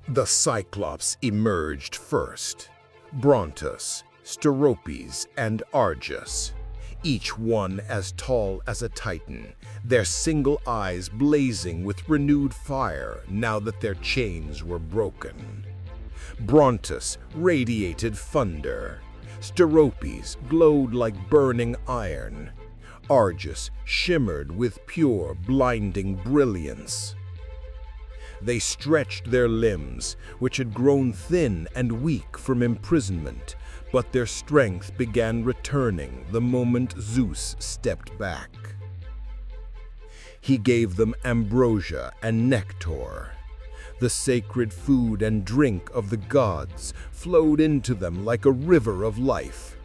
The Cyclopes emerged first. Brontus, Steropes, and Argus, each one as tall as a Titan, their single eyes blazing with renewed fire now that their chains were broken. Brontus radiated thunder. Steropes glowed like burning iron. Argus shimmered with pure, blinding brilliance. They stretched their limbs, which had grown thin and weak from imprisonment, but their strength began returning the moment Zeus stepped back. He gave them ambrosia and nectar. The sacred food and drink of the gods flowed into them like a river of life.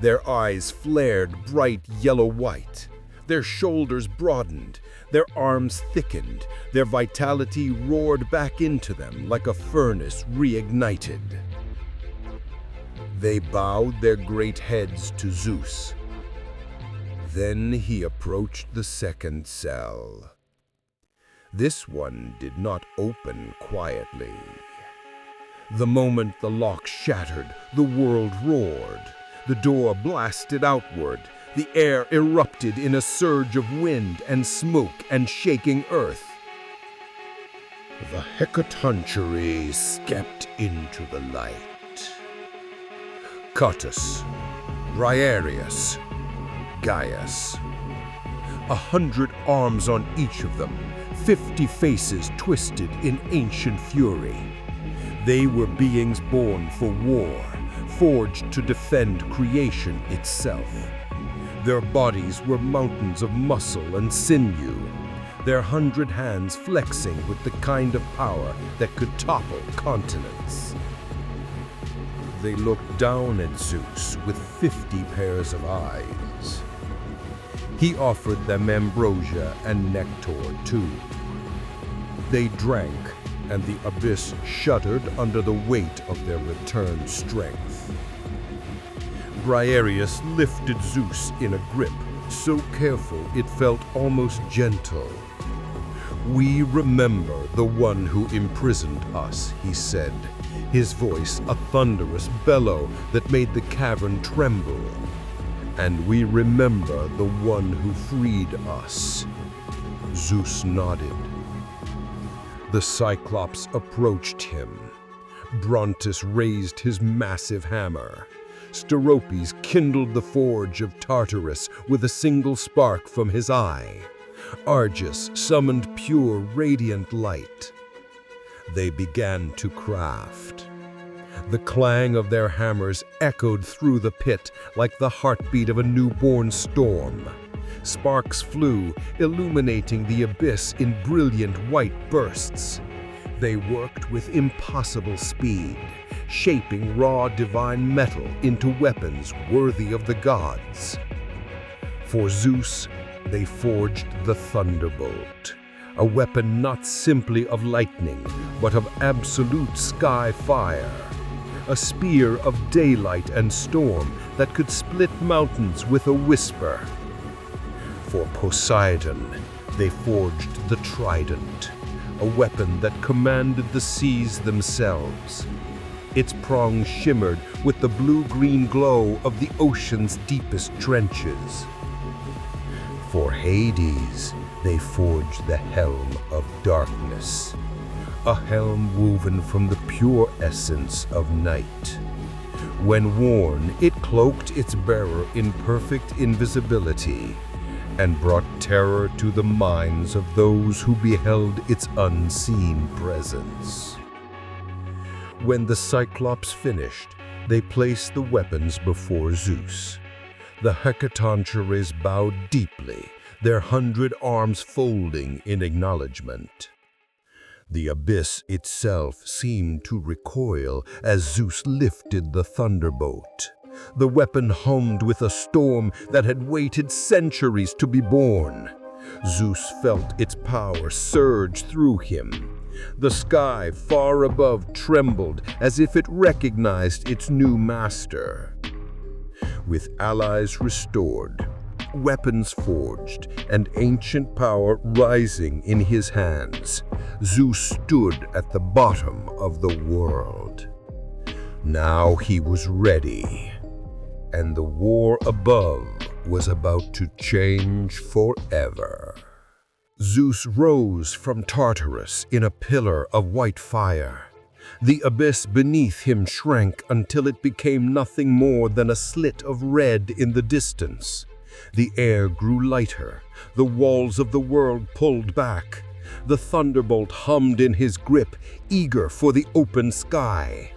Their eyes flared bright yellow-white. Their shoulders broadened, their arms thickened, their vitality roared back into them like a furnace reignited. They bowed their great heads to Zeus. Then he approached the second cell. This one did not open quietly. The moment the lock shattered, the world roared. The door blasted outward. The air erupted in a surge of wind and smoke and shaking earth. The Hecatoncheires stepped into the light. Cottus, Briareus, Gaius. 100 arms on each of them, 50 faces twisted in ancient fury. They were beings born for war, forged to defend creation itself. Their bodies were mountains of muscle and sinew, their 100 hands flexing with the kind of power that could topple continents. They looked down at Zeus with 50 pairs of eyes. He offered them ambrosia and nectar too. They drank, and the abyss shuddered under the weight of their returned strength. Briareus lifted Zeus in a grip, so careful it felt almost gentle. "We remember the one who imprisoned us," he said, his voice a thunderous bellow that made the cavern tremble. "And we remember the one who freed us." Zeus nodded. The Cyclops approached him. Brontus raised his massive hammer. Steropes kindled the forge of Tartarus with a single spark from his eye. Argus summoned pure, radiant light. They began to craft. The clang of their hammers echoed through the pit like the heartbeat of a newborn storm. Sparks flew, illuminating the abyss in brilliant white bursts. They worked with impossible speed, shaping raw divine metal into weapons worthy of the gods. For Zeus, they forged the Thunderbolt, a weapon not simply of lightning, but of absolute sky fire. A spear of daylight and storm that could split mountains with a whisper. For Poseidon, they forged the Trident, a weapon that commanded the seas themselves. Its prongs shimmered with the blue-green glow of the ocean's deepest trenches. For Hades, they forged the Helm of Darkness, a helm woven from the pure essence of night. When worn, it cloaked its bearer in perfect invisibility and brought terror to the minds of those who beheld its unseen presence. When the Cyclops finished, they placed the weapons before Zeus. The Hecatoncheires bowed deeply, their 100 arms folding in acknowledgement. The abyss itself seemed to recoil as Zeus lifted the Thunderbolt. The weapon hummed with a storm that had waited centuries to be born. Zeus felt its power surge through him. The sky far above trembled as if it recognized its new master. With allies restored, weapons forged, and ancient power rising in his hands, Zeus stood at the bottom of the world. Now he was ready, and the war above was about to change forever. Zeus rose from Tartarus in a pillar of white fire. The abyss beneath him shrank until it became nothing more than a slit of red in the distance. The air grew lighter, the walls of the world pulled back. The thunderbolt hummed in his grip, eager for the open sky.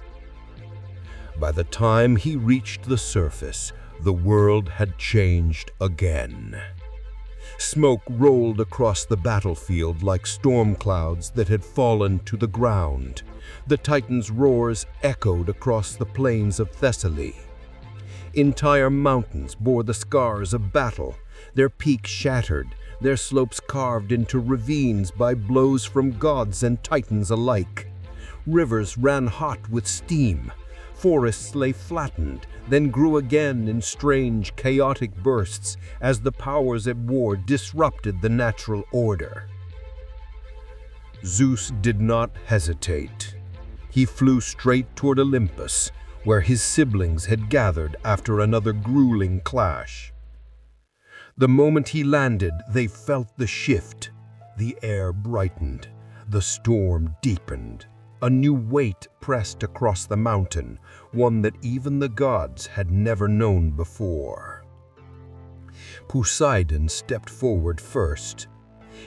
By the time he reached the surface, the world had changed again. Smoke rolled across the battlefield like storm clouds that had fallen to the ground. The Titan's roars echoed across the plains of Thessaly. Entire mountains bore the scars of battle, their peaks shattered, their slopes carved into ravines by blows from gods and titans alike. Rivers ran hot with steam. Forests lay flattened, then grew again in strange, chaotic bursts as the powers at war disrupted the natural order. Zeus did not hesitate. He flew straight toward Olympus, where his siblings had gathered after another grueling clash. The moment he landed, they felt the shift. The air brightened, the storm deepened. A new weight pressed across the mountain, one that even the gods had never known before. Poseidon stepped forward first.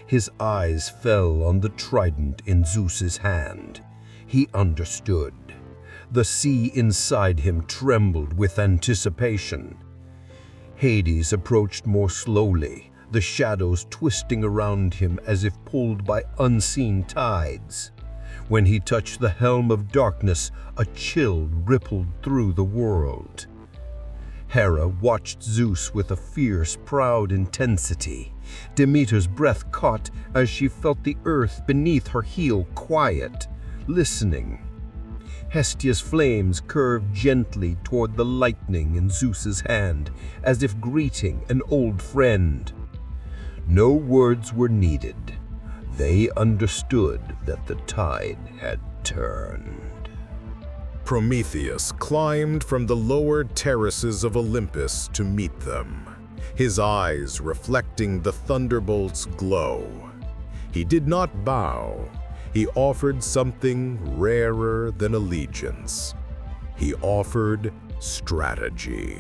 His eyes fell on the trident in Zeus's hand. He understood. The sea inside him trembled with anticipation. Hades approached more slowly, the shadows twisting around him as if pulled by unseen tides. When he touched the helm of darkness, a chill rippled through the world. Hera watched Zeus with a fierce, proud intensity. Demeter's breath caught as she felt the earth beneath her heel quiet, listening. Hestia's flames curved gently toward the lightning in Zeus's hand, as if greeting an old friend. No words were needed. They understood that the tide had turned. Prometheus climbed from the lower terraces of Olympus to meet them, his eyes reflecting the Thunderbolts' glow. He did not bow. He offered something rarer than allegiance. He offered strategy.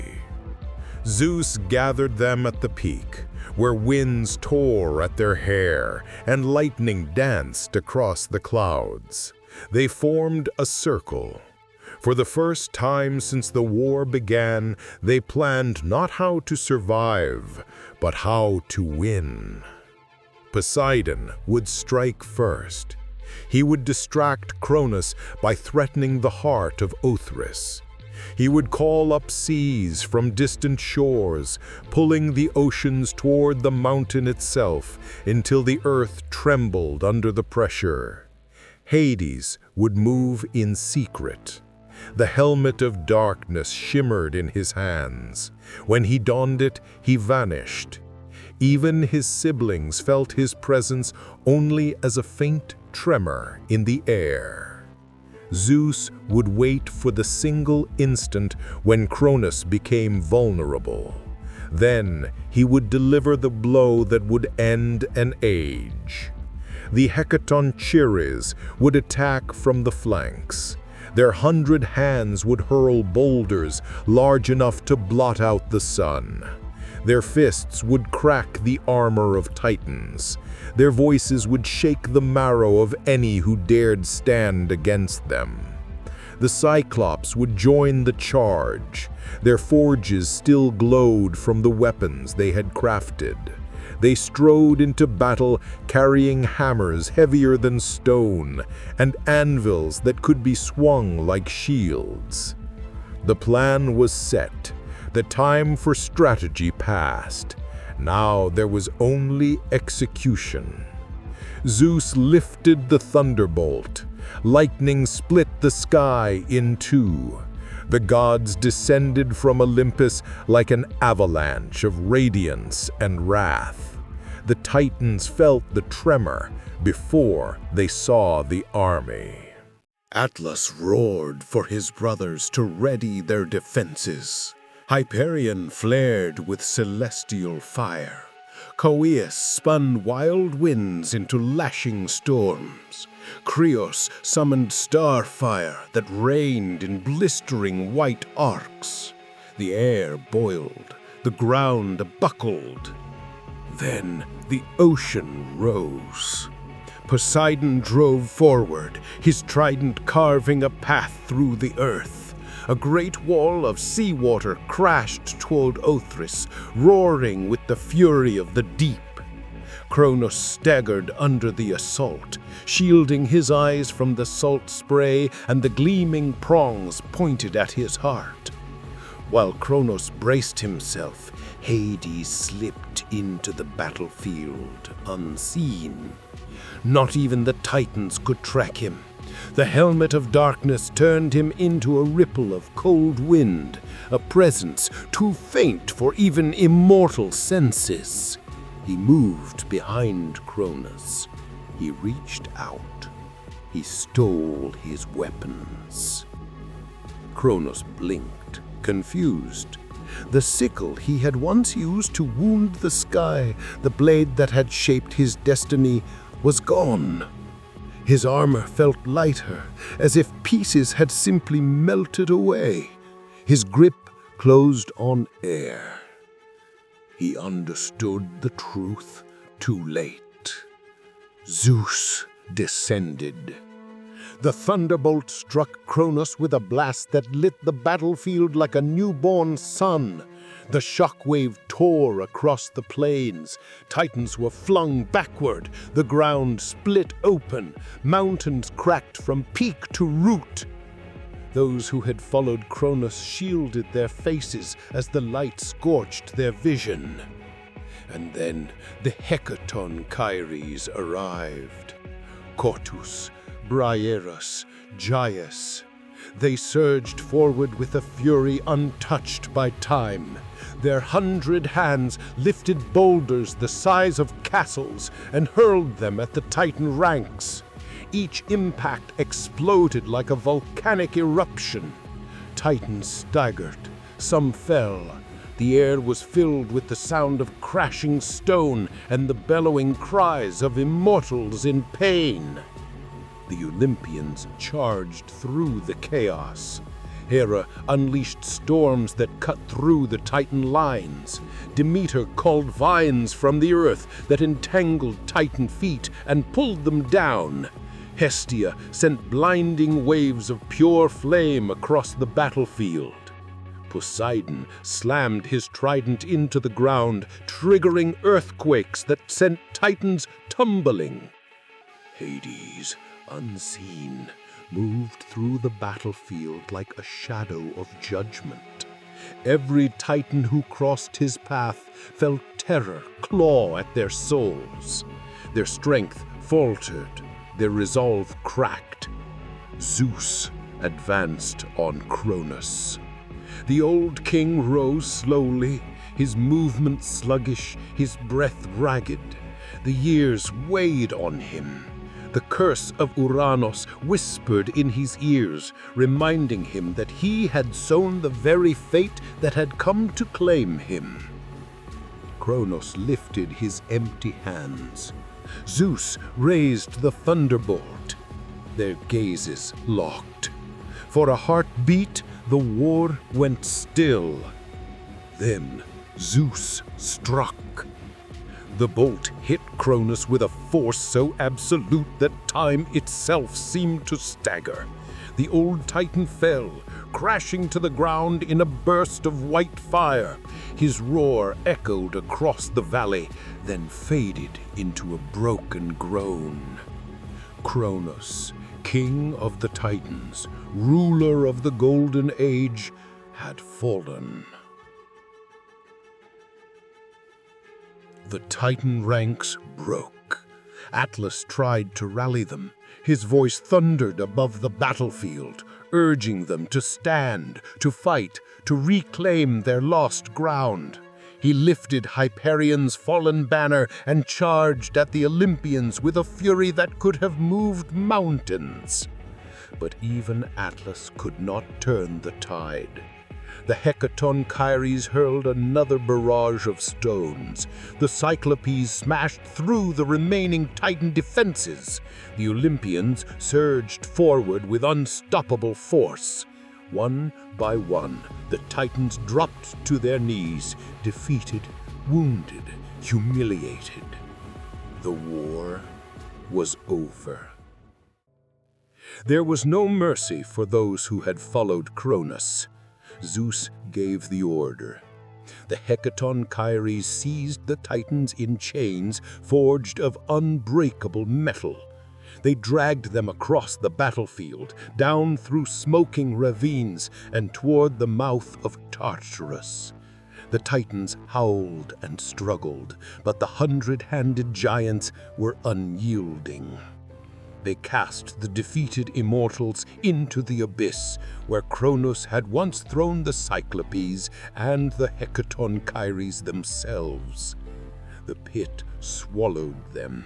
Zeus gathered them at the peak, where winds tore at their hair and lightning danced across the clouds. They formed a circle. For the first time since the war began, they planned not how to survive, but how to win. Poseidon would strike first. He would distract Cronus by threatening the heart of Othrys. He would call up seas from distant shores, pulling the oceans toward the mountain itself until the earth trembled under the pressure. Hades would move in secret. The helmet of darkness shimmered in his hands. When he donned it, he vanished. Even his siblings felt his presence only as a faint tremor in the air. Zeus would wait for the single instant when Cronus became vulnerable. Then he would deliver the blow that would end an age. The Hecatoncheires would attack from the flanks. Their 100 hands would hurl boulders large enough to blot out the sun. Their fists would crack the armor of titans. Their voices would shake the marrow of any who dared stand against them. The Cyclopes would join the charge. Their forges still glowed from the weapons they had crafted. They strode into battle carrying hammers heavier than stone and anvils that could be swung like shields. The plan was set. The time for strategy passed. Now there was only execution. Zeus lifted the thunderbolt. Lightning split the sky in two. The gods descended from Olympus like an avalanche of radiance and wrath. The Titans felt the tremor before they saw the army. Atlas roared for his brothers to ready their defenses. Hyperion flared with celestial fire. Coeus spun wild winds into lashing storms. Creos summoned starfire that rained in blistering white arcs. The air boiled, the ground buckled. Then the ocean rose. Poseidon drove forward, his trident carving a path through the earth. A great wall of seawater crashed toward Othrys, roaring with the fury of the deep. Cronus staggered under the assault, shielding his eyes from the salt spray and the gleaming prongs pointed at his heart. While Cronus braced himself, Hades slipped into the battlefield unseen. Not even the Titans could track him. The helmet of darkness turned him into a ripple of cold wind, a presence too faint for even immortal senses. He moved behind Cronus. He reached out. He stole his weapons. Cronus blinked, confused. The sickle he had once used to wound the sky, the blade that had shaped his destiny, was gone. His armor felt lighter, as if pieces had simply melted away. His grip closed on air. He understood the truth too late. Zeus descended. The Thunderbolt struck Cronus with a blast that lit the battlefield like a newborn sun. The shockwave tore across the plains. Titans were flung backward. The ground split open. Mountains cracked from peak to root. Those who had followed Cronus shielded their faces as the light scorched their vision. And then the Hecatoncheires arrived. Cottus, Briareus, Gyas. They surged forward with a fury untouched by time. Their 100 hands lifted boulders the size of castles and hurled them at the Titan ranks. Each impact exploded like a volcanic eruption. Titans staggered. Some fell. The air was filled with the sound of crashing stone and the bellowing cries of immortals in pain. The Olympians charged through the chaos. Hera unleashed storms that cut through the Titan lines. Demeter called vines from the earth that entangled Titan feet and pulled them down. Hestia sent blinding waves of pure flame across the battlefield. Poseidon slammed his trident into the ground, triggering earthquakes that sent Titans tumbling. Hades, unseen, moved through the battlefield like a shadow of judgment. Every Titan who crossed his path felt terror claw at their souls. Their strength faltered, their resolve cracked. Zeus advanced on Cronus. The old king rose slowly, his movement sluggish, his breath ragged. The years weighed on him. The curse of Uranos whispered in his ears, reminding him that he had sown the very fate that had come to claim him. Cronus lifted his empty hands. Zeus raised the Thunderbolt. Their gazes locked. For a heartbeat, the war went still. Then Zeus struck. The bolt hit Cronus with a force so absolute that time itself seemed to stagger. The old Titan fell, crashing to the ground in a burst of white fire. His roar echoed across the valley, then faded into a broken groan. Cronus, king of the Titans, ruler of the Golden Age, had fallen. The Titan ranks broke. Atlas tried to rally them. His voice thundered above the battlefield, urging them to stand, to fight, to reclaim their lost ground. He lifted Hyperion's fallen banner and charged at the Olympians with a fury that could have moved mountains. But even Atlas could not turn the tide. The Hecatoncheires hurled another barrage of stones. The Cyclopes smashed through the remaining Titan defenses. The Olympians surged forward with unstoppable force. One by one, the Titans dropped to their knees, defeated, wounded, humiliated. The war was over. There was no mercy for those who had followed Cronus. Zeus gave the order. The Hecatoncheires seized the Titans in chains forged of unbreakable metal. They dragged them across the battlefield, down through smoking ravines, and toward the mouth of Tartarus. The Titans howled and struggled, but the 100-handed giants were unyielding. They cast the defeated immortals into the abyss, where Cronus had once thrown the Cyclopes and the Hecatoncheires themselves. The pit swallowed them.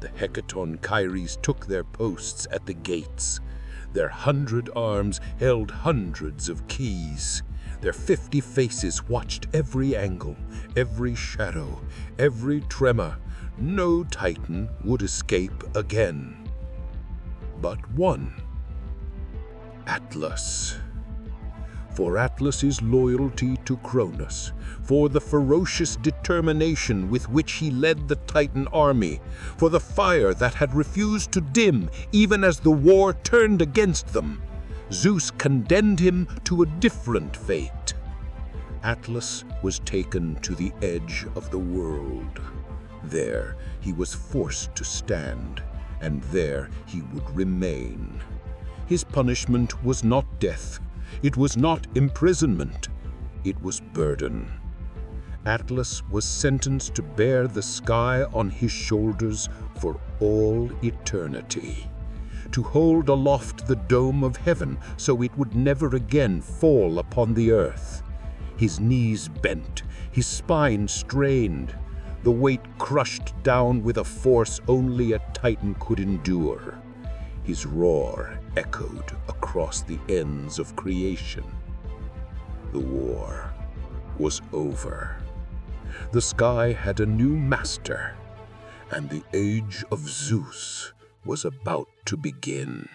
The Hecatoncheires took their posts at the gates. Their 100 arms held hundreds of keys. Their 50 faces watched every angle, every shadow, every tremor. No Titan would escape again. But one. Atlas. For Atlas's loyalty to Cronus, for the ferocious determination with which he led the Titan army, for the fire that had refused to dim even as the war turned against them, Zeus condemned him to a different fate. Atlas was taken to the edge of the world. There he was forced to stand, and there he would remain. His punishment was not death. It was not imprisonment. It was burden. Atlas was sentenced to bear the sky on his shoulders for all eternity, to hold aloft the dome of heaven so it would never again fall upon the earth. His knees bent, his spine strained, the weight crushed down with a force only a Titan could endure. His roar echoed across the ends of creation. The war was over. The sky had a new master, and the age of Zeus was about to begin.